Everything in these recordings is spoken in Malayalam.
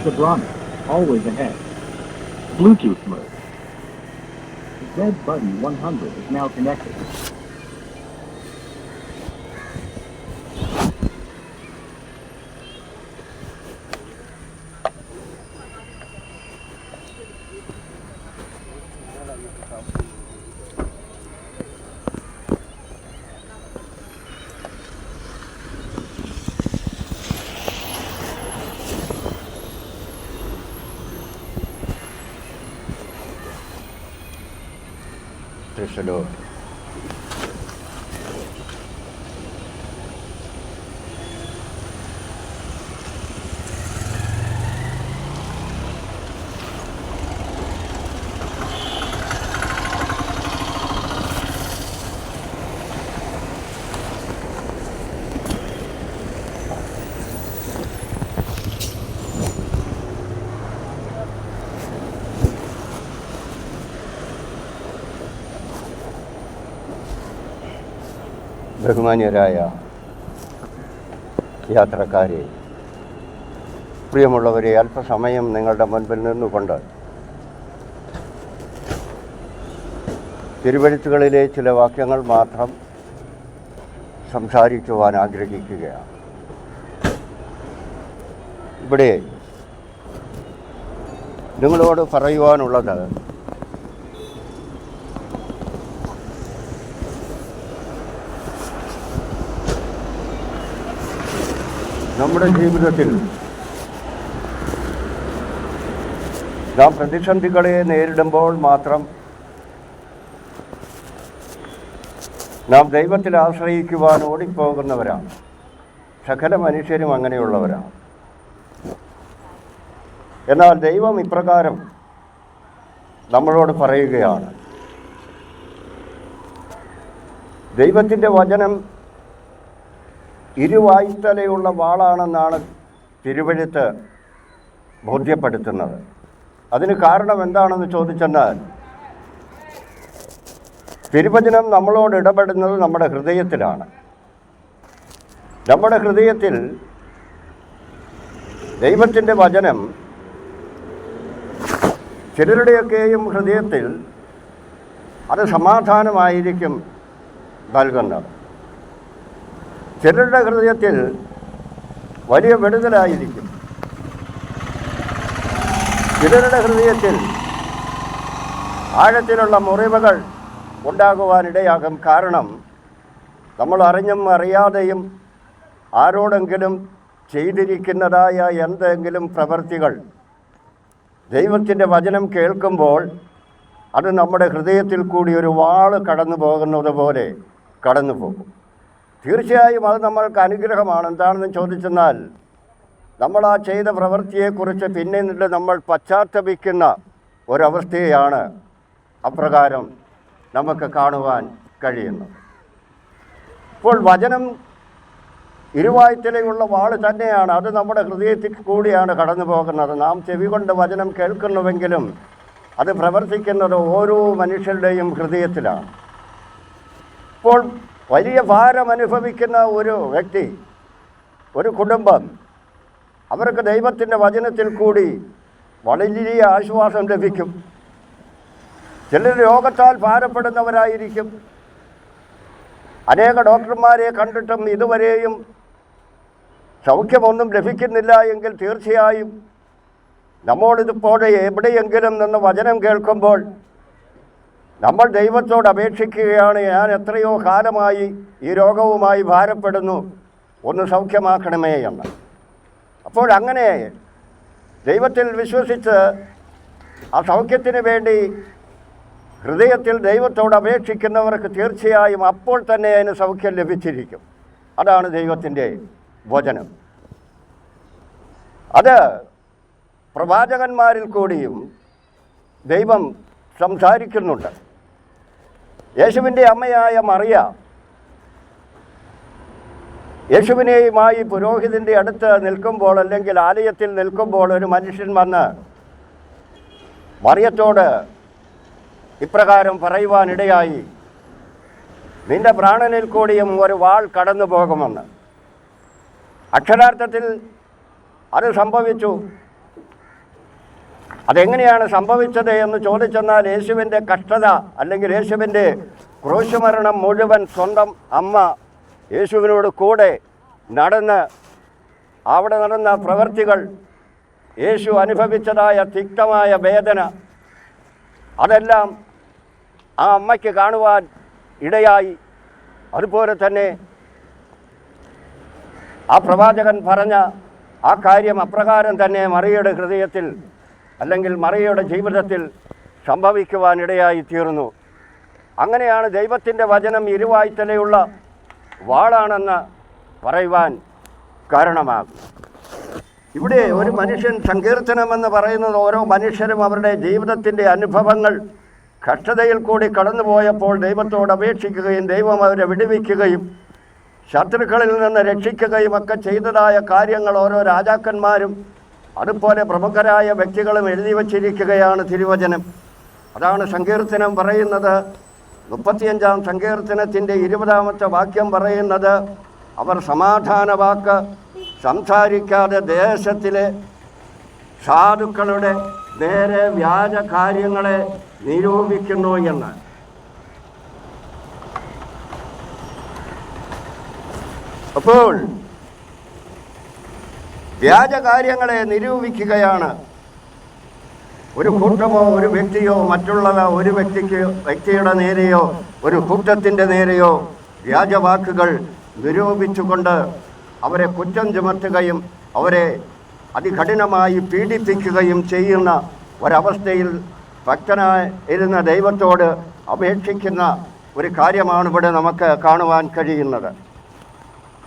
The barometer, always ahead. Bluetooth mode. The Z-Buddy 100 is now connected. Praise ബഹുമാന്യരായ യാത്രക്കാരെ, പ്രിയമുള്ളവരെ, അല്പസമയം നിങ്ങളുടെ മുൻപിൽ നിന്നുകൊണ്ട് തിരുവെഴുത്തുകളിലെ ചില വാക്യങ്ങൾ മാത്രം സംസാരിക്കുവാൻ ആഗ്രഹിക്കുകയാണ്. ഇവിടെ നിങ്ങളോട് പറയുവാനുള്ളത് നമ്മുടെ ജീവിതത്തിൽ നാം പ്രതിസന്ധികളെ നേരിടുമ്പോൾ മാത്രം നാം ദൈവത്തിൽ ആശ്രയിക്കുവാൻ ഓടിപ്പോകുന്നവരാണ്. സകല മനുഷ്യരും അങ്ങനെയുള്ളവരാണ്. എന്നാൽ ദൈവം ഇപ്രകാരം നമ്മളോട് പറയുകയാണ്, ദൈവത്തിൻ്റെ വചനം ഇരുവായ്ത്തലയുള്ള വാളാണെന്നാണ് തിരുവെഴുത്ത് ബോധ്യപ്പെടുത്തുന്നത്. അതിന് കാരണം എന്താണെന്ന് ചോദിച്ചെന്നാൽ, തിരുവചനം നമ്മളോട് ഇടപെടുന്നത് നമ്മുടെ ഹൃദയത്തിലാണ്. നമ്മുടെ ഹൃദയത്തിൽ ദൈവത്തിൻ്റെ വചനം ചിലരുടെയൊക്കെയും ഹൃദയത്തിൽ അത് സമാധാനമായിരിക്കും നൽകുന്നത്. ചിലരുടെ ഹൃദയത്തിൽ വലിയ വിടുതലായിരിക്കും. ചിലരുടെ ഹൃദയത്തിൽ ആഴത്തിലുള്ള മുറിവുകൾ ഉണ്ടാകുവാനിടയാകും. കാരണം നമ്മൾ അറിഞ്ഞും അറിയാതെയും ആരോടെങ്കിലും ചെയ്തിരിക്കുന്നതായ എന്തെങ്കിലും പ്രവൃത്തികൾ ദൈവത്തിൻ്റെ വചനം കേൾക്കുമ്പോൾ അത് നമ്മുടെ ഹൃദയത്തിൽ കൂടി ഒരു വാള് കടന്നു പോകുന്നത് പോലെ കടന്നു പോകും. തീർച്ചയായും അത് നമ്മൾക്ക് അനുഗ്രഹമാണ്. എന്താണെന്ന് ചോദിച്ചെന്നാൽ, നമ്മൾ ആ ചെയ്ത പ്രവൃത്തിയെക്കുറിച്ച് പിന്നീട് നമ്മൾ പശ്ചാത്തപിക്കുന്ന ഒരവസ്ഥയാണ് അപ്രകാരം നമുക്ക് കാണുവാൻ കഴിയുന്നത്. ഇപ്പോൾ വചനം ഇരുവായ്ത്തലയുള്ള വാള് തന്നെയാണ്. അത് നമ്മുടെ ഹൃദയത്തിൽ കൂടിയാണ് കടന്നു പോകുന്നത്. നാം ചെവി കൊണ്ട് വചനം കേൾക്കുന്നുവെങ്കിലും അത് പ്രവർത്തിക്കുന്നത് ഓരോ മനുഷ്യരുടെയും ഹൃദയത്തിലാണ്. ഇപ്പോൾ വലിയ ഭാരം അനുഭവിക്കുന്ന ഒരു വ്യക്തി, ഒരു കുടുംബം, അവർക്ക് ദൈവത്തിൻ്റെ വചനത്തിൽ കൂടി വലിയ ആശ്വാസം ലഭിക്കും. ചിലർ രോഗത്താൽ ഭാരപ്പെടുന്നവരായിരിക്കും. അനേക ഡോക്ടർമാരെ കണ്ടിട്ടും ഇതുവരെയും സൗഖ്യമൊന്നും ലഭിക്കുന്നില്ല എങ്കിൽ തീർച്ചയായും നമ്മോടിതുപോലെ എവിടെയെങ്കിലും നിന്ന് വചനം കേൾക്കുമ്പോൾ നമ്മൾ ദൈവത്തോട് അപേക്ഷിക്കുകയാണ്, ഞാൻ എത്രയോ കാലമായി ഈ രോഗവുമായി ഭാരപ്പെടുന്നു, ഒന്ന് സൗഖ്യമാക്കണമേ എന്ന്. അപ്പോൾ അങ്ങനെ ദൈവത്തിൽ വിശ്വസിച്ച് ആ സൗഖ്യത്തിന് വേണ്ടി ഹൃദയത്തിൽ ദൈവത്തോട് അപേക്ഷിക്കുന്നവർക്ക് തീർച്ചയായും അപ്പോൾ തന്നെ അതിന് സൗഖ്യം ലഭിച്ചിരിക്കും. അതാണ് ദൈവത്തിൻ്റെ വചനം. അത് പ്രവാചകന്മാരിൽ കൂടിയും ദൈവം സംസാരിക്കുന്നുണ്ട്. യേശുവിൻ്റെ അമ്മയായ മറിയ യേശുവിനെയുമായി പുരോഹിതൻ്റെ അടുത്ത് നിൽക്കുമ്പോൾ, അല്ലെങ്കിൽ ആലയത്തിൽ നിൽക്കുമ്പോൾ, ഒരു മനുഷ്യൻ വന്ന് മറിയത്തോട് ഇപ്രകാരം പറയുവാനിടയായി, നിന്റെ പ്രാണനിൽ കൂടിയും ഒരു വാൾ കടന്നു പോകുമെന്ന്. അക്ഷരാർത്ഥത്തിൽ അത് സംഭവിച്ചു. അതെങ്ങനെയാണ് സംഭവിച്ചത് എന്ന് ചോദിച്ചെന്നാൽ യേശുവിൻ്റെ കഷ്ടത അല്ലെങ്കിൽ യേശുവിൻ്റെ ക്രൂശുമരണം മുഴുവൻ സ്വന്തം അമ്മ യേശുവിനോട് കൂടെ നടന്ന് അവിടെ നടന്ന പ്രവൃത്തികൾ, യേശു അനുഭവിച്ചതായ തിക്തമായ വേദന, അതെല്ലാം ആ അമ്മയ്ക്ക് കാണുവാൻ ഇടയായി. അതുപോലെ തന്നെ ആ പ്രവാചകൻ പറഞ്ഞ ആ കാര്യം അപ്രകാരം തന്നെ മറിയയുടെ ഹൃദയത്തിൽ അല്ലെങ്കിൽ മറിയയുടെ ജീവിതത്തിൽ സംഭവിക്കുവാൻ ഇടയായി തീർന്നു. അങ്ങനെയാണ് ദൈവത്തിൻ്റെ വചനം ഇരുവായ്ത്തലയുള്ള വാളാണെന്ന് പറയുവാൻ കാരണമാകും. ഇവിടെ ഒരു മനുഷ്യൻ സങ്കീർത്തനമെന്ന് പറയുന്നത് ഓരോ മനുഷ്യരും അവരുടെ ജീവിതത്തിൻ്റെ അനുഭവങ്ങൾ കഷ്ടതയിൽ കൂടി കടന്നുപോയപ്പോൾ ദൈവത്തോട് അപേക്ഷിക്കുകയും ദൈവം അവരെ വിടുവിക്കുകയും ശത്രുക്കളിൽ നിന്ന് രക്ഷിക്കുകയും ഒക്കെ ചെയ്തതായ കാര്യങ്ങൾ ഓരോ രാജാക്കന്മാരും അതുപോലെ പ്രമുഖരായ വ്യക്തികളും എഴുതി വച്ചിരിക്കുകയാണ് തിരുവചനം. അതാണ് സങ്കീർത്തനം പറയുന്നത്. 35-ാം സങ്കീർത്തനത്തിൻ്റെ 20-ാമത്തെ വാക്യം പറയുന്നത്, അവർ സമാധാന വാക്ക് സംസാരിക്കാതെ ദേശത്തിലെ സാധുക്കളുടെ നേരെ വ്യാജ കാര്യങ്ങളെ നിരൂപിക്കുന്നു എന്ന്. അപ്പോൾ വ്യാജ കാര്യങ്ങളെ നിരൂപിക്കുകയാണ് ഒരു കൂട്ടമോ ഒരു വ്യക്തിയോ മറ്റുള്ള ഒരു വ്യക്തിയുടെ നേരെയോ ഒരു കൂട്ടത്തിൻ്റെ നേരെയോ വ്യാജവാക്കുകൾ നിരൂപിച്ചുകൊണ്ട് അവരെ കുറ്റം ചുമത്തുകയും അവരെ അതികഠിനമായി പീഡിപ്പിക്കുകയും ചെയ്യുന്ന ഒരവസ്ഥയിൽ ഭക്തനായിരുന്ന ദൈവത്തോട് അപേക്ഷിക്കുന്ന ഒരു കാര്യമാണ് ഇവിടെ നമുക്ക് കാണുവാൻ കഴിയുന്നത്.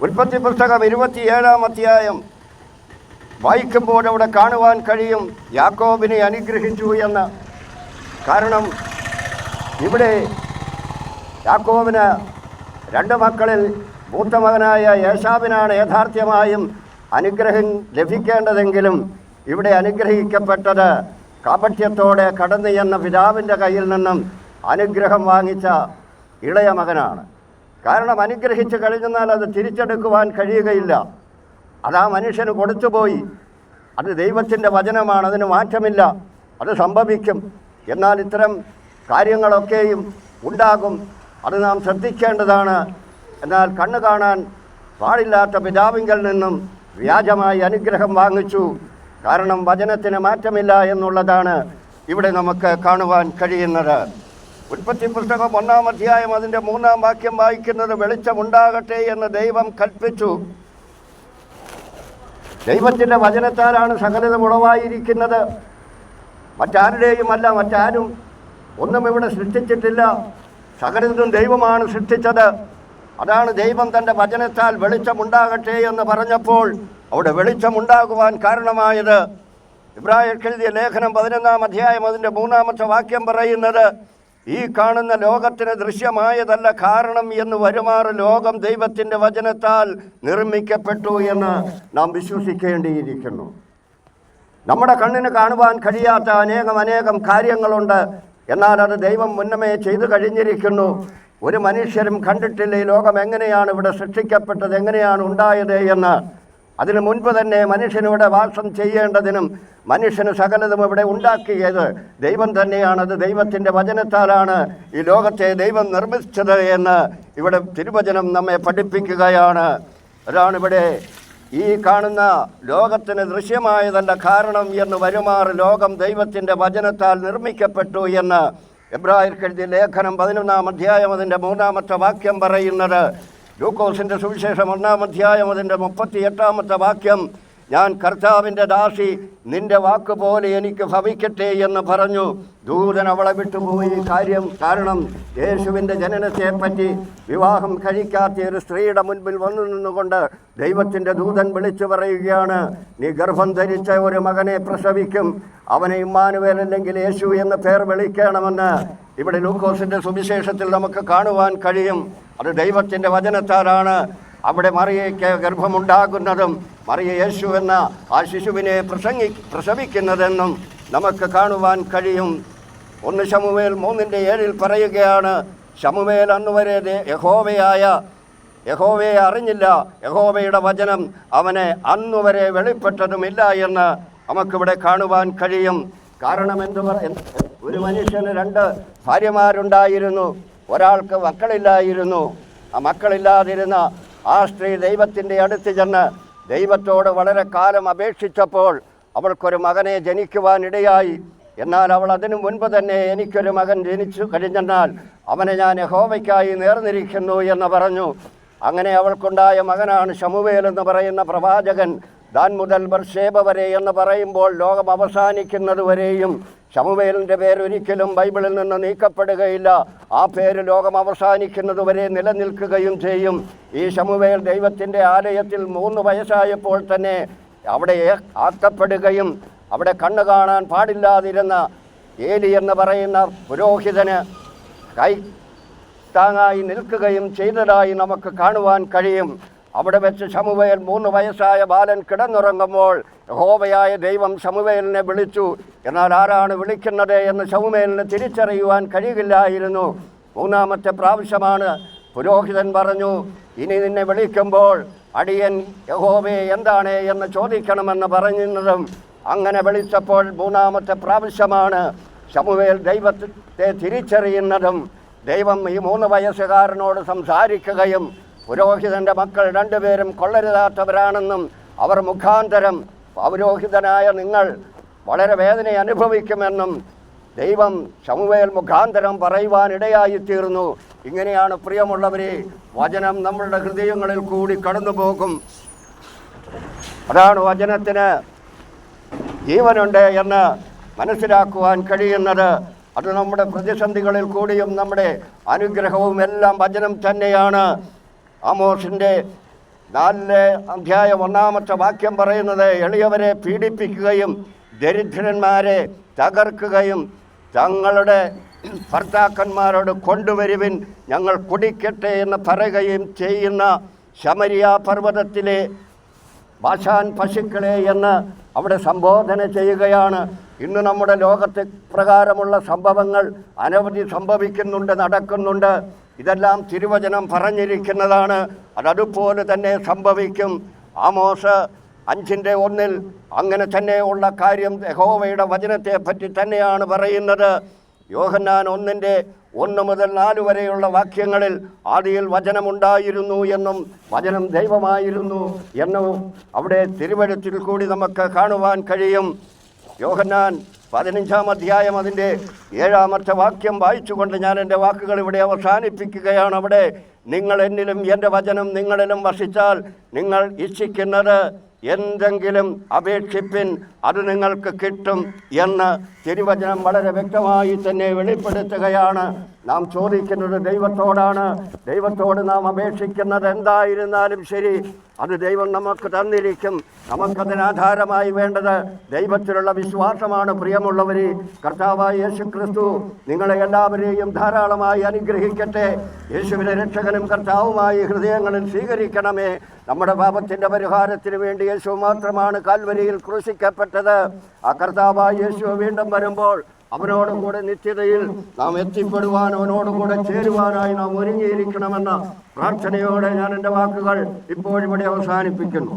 ഉൽപ്പത്തി പുസ്തകം 27-ാം അധ്യായം വായിക്കുമ്പോൾ അവിടെ കാണുവാൻ കഴിയും യാക്കോബിനെ അനുഗ്രഹിച്ചു എന്ന്. കാരണം ഇവിടെ യാക്കോബിന് 2 മക്കളിൽ മൂത്ത മകനായ ഏശാവിനാണ് യഥാർത്ഥമായും അനുഗ്രഹം ലഭിക്കേണ്ടതെങ്കിലും ഇവിടെ അനുഗ്രഹിക്കപ്പെട്ടത് കാപട്യത്തോടെ കടന്നു എന്ന പിതാവിൻ്റെ കയ്യിൽ നിന്നും അനുഗ്രഹം വാങ്ങിച്ച ഇളയ മകനാണ്. കാരണം അനുഗ്രഹിച്ച് കഴിഞ്ഞാൽ അത് തിരിച്ചെടുക്കുവാൻ കഴിയുകയില്ല. അതാ മനുഷ്യന് കൊടുത്തുപോയി. അത് ദൈവത്തിൻ്റെ വചനമാണ്, അതിന് മാറ്റമില്ല, അത് സംഭവിക്കും. എന്നാൽ ഇത്തരം കാര്യങ്ങളൊക്കെയും ഉണ്ടാകും, അത് നാം ശ്രദ്ധിക്കേണ്ടതാണ്. എന്നാൽ കണ്ണു കാണാൻ പാടില്ലാത്ത പിതാവിങ്കിൽ നിന്നും വ്യാജമായി അനുഗ്രഹം വാങ്ങിച്ചു. കാരണം വചനത്തിന് മാറ്റമില്ല എന്നുള്ളതാണ് ഇവിടെ നമുക്ക് കാണുവാൻ കഴിയുന്നത്. ഉൽപ്പത്തി പുസ്തകം 1-ാം അധ്യായം അതിൻ്റെ 3-ാം വാക്യം വായിക്കുന്നത്, വെളിച്ചമുണ്ടാകട്ടെ എന്ന് ദൈവം കൽപ്പിച്ചു. ദൈവത്തിൻ്റെ വചനത്താലാണ് സകലതും ഉളവായിരിക്കുന്നത്. മറ്റാരുടെയുമല്ല, മറ്റാരും ഒന്നും ഇവിടെ സൃഷ്ടിച്ചിട്ടില്ല. സകലതും ദൈവമാണ് സൃഷ്ടിച്ചത്. അതാണ് ദൈവം തൻ്റെ വചനത്താൽ വെളിച്ചമുണ്ടാകട്ടെ എന്ന് പറഞ്ഞപ്പോൾ അവിടെ വെളിച്ചമുണ്ടാകുവാൻ കാരണമായത്. ഇബ്രായർക്കെഴുതിയ ലേഖനം 11-ാം അധ്യായം അതിൻ്റെ 3-ാമത്തെ വാക്യം പറയുന്നത്, ഈ കാണുന്ന ലോകത്തിന് ദൃശ്യമായതല്ല കാരണം എന്ന് വരുമാറ് ലോകം ദൈവത്തിൻ്റെ വചനത്താൽ നിർമ്മിക്കപ്പെട്ടു എന്ന് നാം വിശ്വസിക്കേണ്ടിയിരിക്കുന്നു. നമ്മുടെ കണ്ണിന് കാണുവാൻ കഴിയാത്ത അനേകം കാര്യങ്ങളുണ്ട്. എന്നാൽ അത് ദൈവം മുന്നമേ ചെയ്തു കഴിഞ്ഞിരിക്കുന്നു. ഒരു മനുഷ്യരും കണ്ടിട്ടില്ല ഈ ലോകം എങ്ങനെയാണ് ഇവിടെ സൃഷ്ടിക്കപ്പെട്ടത്, എങ്ങനെയാണ് ഉണ്ടായത് എന്ന്. അതിനു മുൻപ് തന്നെ മനുഷ്യനിവിടെ വാസം ചെയ്യേണ്ടതിനും മനുഷ്യന് സകലതും ഇവിടെ ഉണ്ടാക്കിയത് ദൈവം തന്നെയാണ്. അത് ദൈവത്തിൻ്റെ വചനത്താലാണ് ഈ ലോകത്തെ ദൈവം നിർമ്മിച്ചത് എന്ന് ഇവിടെ തിരുവചനം നമ്മെ പഠിപ്പിക്കുകയാണ്. അതാണിവിടെ ഈ കാണുന്ന ലോകത്തിന് ദൃശ്യമായതല്ല കാരണം എന്ന് വരുമാറ് ലോകം ദൈവത്തിൻ്റെ വചനത്താൽ നിർമ്മിക്കപ്പെട്ടു എന്ന് എബ്രായർക്കെഴുതിയ ലേഖനം 11-ാം അധ്യായം അതിൻ്റെ 3-ാമത്തെ വാക്യം പറയുന്നത്. ലൂക്കോസിൻ്റെ സുവിശേഷം 1-ാം അധ്യായം അതിൻ്റെ 38-ാമത്തെ വാക്യം, ഞാൻ കർത്താവിൻ്റെ ദാസി, നിന്റെ വാക്കുപോലെ എനിക്ക് ഭവിക്കട്ടെ എന്ന് പറഞ്ഞു. ദൂതൻ അവളെ വിട്ടുപോയി. കാരണം യേശുവിൻ്റെ ജനനത്തെപ്പറ്റി വിവാഹം കഴിക്കാത്ത ഒരു സ്ത്രീയുടെ മുൻപിൽ വന്നു നിന്നുകൊണ്ട് ദൈവത്തിൻ്റെ ദൂതൻ വിളിച്ചു പറയുകയാണ്, നീ ഗർഭം ധരിച്ച ഒരു മകനെ പ്രസവിക്കും, അവനെ ഇമ്മാനുവേൽ അല്ലെങ്കിൽ യേശു എന്ന് പേർ വിളിക്കണമെന്ന് ഇവിടെ ലൂക്കോസിൻ്റെ സുവിശേഷത്തിൽ നമുക്ക് കാണുവാൻ കഴിയും. അത് ദൈവത്തിൻ്റെ വചനത്താലാണ് അവിടെ മറിയയ്ക്ക് ഗർഭമുണ്ടാകുന്നതും മറിയ യേശു എന്ന ആ ശിശുവിനെ പ്രസവിക്കുന്നതെന്നും നമുക്ക് കാണുവാൻ കഴിയും. 1 ശമൂവേൽ 3:7 പറയുകയാണ്, ശമൂവേൽ അന്നുവരെ യഹോവയെ അറിഞ്ഞില്ല, യഹോവയുടെ വചനം അവനെ അന്നുവരെ വെളിപ്പെട്ടതുമില്ല എന്ന് നമുക്കിവിടെ കാണുവാൻ കഴിയും. കാരണം ഒരു മനുഷ്യന് 2 ഭാര്യമാരുണ്ടായിരുന്നു, ഒരാൾക്ക് മക്കളില്ലായിരുന്നു. ആ മക്കളില്ലാതിരുന്ന ആ സ്ത്രീ ദൈവത്തിൻ്റെ അടുത്ത് ചെന്ന് ദൈവത്തോട് വളരെ കാലം അപേക്ഷിച്ചപ്പോൾ അവൾക്കൊരു മകനെ ജനിക്കുവാനിടയായി. എന്നാൽ അവൾ അതിനു മുൻപ് തന്നെ എനിക്കൊരു മകൻ ജനിച്ചു കഴിഞ്ഞെന്നാൽ അവനെ ഞാൻ യഹോവയ്ക്കായി നേർന്നിരിക്കുന്നു എന്ന് പറഞ്ഞു. അങ്ങനെ അവൾക്കുണ്ടായ മകനാണ് ശമൂവേൽ എന്ന് പറയുന്ന പ്രവാചകൻ. ദാൻ മുതൽ ബർശേബ വരെ എന്ന് പറയുമ്പോൾ ലോകം അവസാനിക്കുന്നത് വരെയും ശമൂവേലിൻ്റെ പേര് ഒരിക്കലും ബൈബിളിൽ നിന്ന് നീക്കപ്പെടുകയില്ല. ആ പേര് ലോകം അവസാനിക്കുന്നത് വരെ നിലനിൽക്കുകയും ചെയ്യും. ഈ ശമൂവേൽ ദൈവത്തിൻ്റെ ആലയത്തിൽ 3 വയസ്സായപ്പോൾ തന്നെ അവിടെ ആക്കപ്പെടുകയും അവിടെ കണ്ണു കാണാൻ പാടില്ലാതിരുന്ന ഏലി എന്ന് പറയുന്ന പുരോഹിതന് കൈ താങ്ങായി നിൽക്കുകയും ചെയ്തതായി നമുക്ക് കാണുവാൻ കഴിയും. അവിടെ വെച്ച് ശമൂവേൽ 3 വയസ്സായ ബാലൻ കിടന്നുറങ്ങുമ്പോൾ യഹോവയായ ദൈവം ശമൂവേലിനെ വിളിച്ചു. എന്നാൽ ആരാണ് വിളിക്കുന്നത് എന്ന് ശമൂവേലിന് തിരിച്ചറിയുവാൻ കഴിയില്ലായിരുന്നു. 3ാമത്തെ പ്രാവശ്യമാണ് പുരോഹിതൻ പറഞ്ഞു, ഇനി നിന്നെ വിളിക്കുമ്പോൾ അടിയൻ യഹോവയെ എന്താണ് എന്ന് ചോദിക്കണമെന്ന് പറഞ്ഞതും. അങ്ങനെ വിളിച്ചപ്പോൾ 3ാമത്തെ പ്രാവശ്യമാണ് ശമൂവേൽ ദൈവത്തെ തിരിച്ചറിയുന്നതും. ദൈവം ഈ 3 വയസ്സുകാരനോട് സംസാരിക്കുകയും പുരോഹിതൻ്റെ മക്കൾ 2 പേരും കൊള്ളരുതാത്തവരാണെന്നും അവർ മുഖാന്തരം പൗരോഹിതനായ നിങ്ങൾ വളരെ വേദന അനുഭവിക്കുമെന്നും ദൈവം ശമൂവേൽ മുഖാന്തരം പറയുവാനിടയായിത്തീർന്നു. ഇങ്ങനെയാണ് പ്രിയമുള്ളവരെ, വചനം നമ്മളുടെ ഹൃദയങ്ങളിൽ കൂടി കടന്നു പോകും. അതാണ് വചനത്തിന് ജീവനുണ്ട് എന്ന് മനസ്സിലാക്കുവാൻ കഴിയുന്നത്. അത് നമ്മുടെ പ്രതിസന്ധികളിൽ കൂടിയും നമ്മുടെ അനുഗ്രഹവും എല്ലാം വചനം തന്നെയാണ്. ആമോസിൻ്റെ 4 അധ്യായം 1-ാമത്തെ വാക്യം പറയുന്നത്, എളിയവരെ പീഡിപ്പിക്കുകയും ദരിദ്രന്മാരെ തകർക്കുകയും തങ്ങളുടെ ഭർത്താക്കന്മാരോട് കൊണ്ടുവരുവിൻ ഞങ്ങൾ കുടിക്കട്ടെ എന്ന് പറയുകയും ചെയ്യുന്ന ശമരിയ പർവ്വതത്തിലെ ബാശാൻ പശുക്കളെ എന്ന് അവിടെ സംബോധന ചെയ്യുകയാണ്. ഇന്ന് നമ്മുടെ ലോകത്തെ പ്രകാരമുള്ള സംഭവങ്ങൾ അനവധി സംഭവിക്കുന്നുണ്ട്, നടക്കുന്നുണ്ട്. ഇതെല്ലാം തിരുവചനം പറഞ്ഞിരിക്കുന്നതാണ്. അതുപോലെ തന്നെ സംഭവിക്കും. ആമോസ് 5:1 അങ്ങനെ തന്നെ ഉള്ള കാര്യം യഹോവയുടെ വചനത്തെ പറ്റി തന്നെയാണ് പറയുന്നത്. യോഹന്നാൻ 1:1 മുതൽ 4 വരെയുള്ള വാക്യങ്ങളിൽ ആദിയിൽ വചനമുണ്ടായിരുന്നു എന്നും വചനം ദൈവമായിരുന്നു എന്നും അവിടെ തിരുവചനത്തിൽ കൂടി നമുക്ക് കാണുവാൻ കഴിയും. യോഹന്നാൻ 15-ാം അധ്യായം അതിൻ്റെ 7-ാമത്തെ വാക്യം വായിച്ചുകൊണ്ട് ഞാൻ എൻ്റെ വാക്കുകൾ ഇവിടെ അവസാനിപ്പിക്കുകയാണ്. അവിടെ നിങ്ങൾ എന്നിലും എൻ്റെ വചനം നിങ്ങളിലും വസിച്ചാൽ നിങ്ങൾ ഇച്ഛിക്കുന്നത് എന്തെങ്കിലും അപേക്ഷിപ്പിൻ, അത് നിങ്ങൾക്ക് കിട്ടും എന്ന് തിരുവചനം വളരെ വ്യക്തമായി തന്നെ വെളിപ്പെടുത്തുകയാണ്. നാം ചോദിക്കുന്നത് ദൈവത്തോടാണ്. ദൈവത്തോട് നാം അപേക്ഷിക്കുന്നത് എന്തായിരുന്നാലും ശരി, അത് ദൈവം നമുക്ക് തന്നിരിക്കും. നമുക്കതിനാധാരമായി വേണ്ടത് ദൈവത്തിലുള്ള വിശ്വാസമാണ്. പ്രിയമുള്ളവരെ, കർത്താവായ യേശു ക്രിസ്തു നിങ്ങളെ എല്ലാവരെയും ധാരാളമായി അനുഗ്രഹിക്കട്ടെ. യേശുവിനെ രക്ഷകനും കർത്താവുമായി ഹൃദയങ്ങളിൽ സ്വീകരിക്കണമേ. നമ്മുടെ പാപത്തിൻ്റെ പരിഹാരത്തിന് വേണ്ടി യേശു മാത്രമാണ് കാൽവരിയിൽ ക്രൂശിക്കപ്പെട്ടത്. ആ കർത്താവായ യേശു വീണ്ടും വരുമ്പോൾ അവനോടും കൂടെ നിത്യതയിൽ നാം എത്തിപ്പെടുവാൻ, അവനോടും കൂടെ ചേരുവാനായി നാം ഒരുങ്ങിയിരിക്കണമെന്ന പ്രാർത്ഥനയോടെ ഞാൻ എൻ്റെ വാക്കുകൾ ഇപ്പോഴിവിടെ അവസാനിപ്പിക്കുന്നു.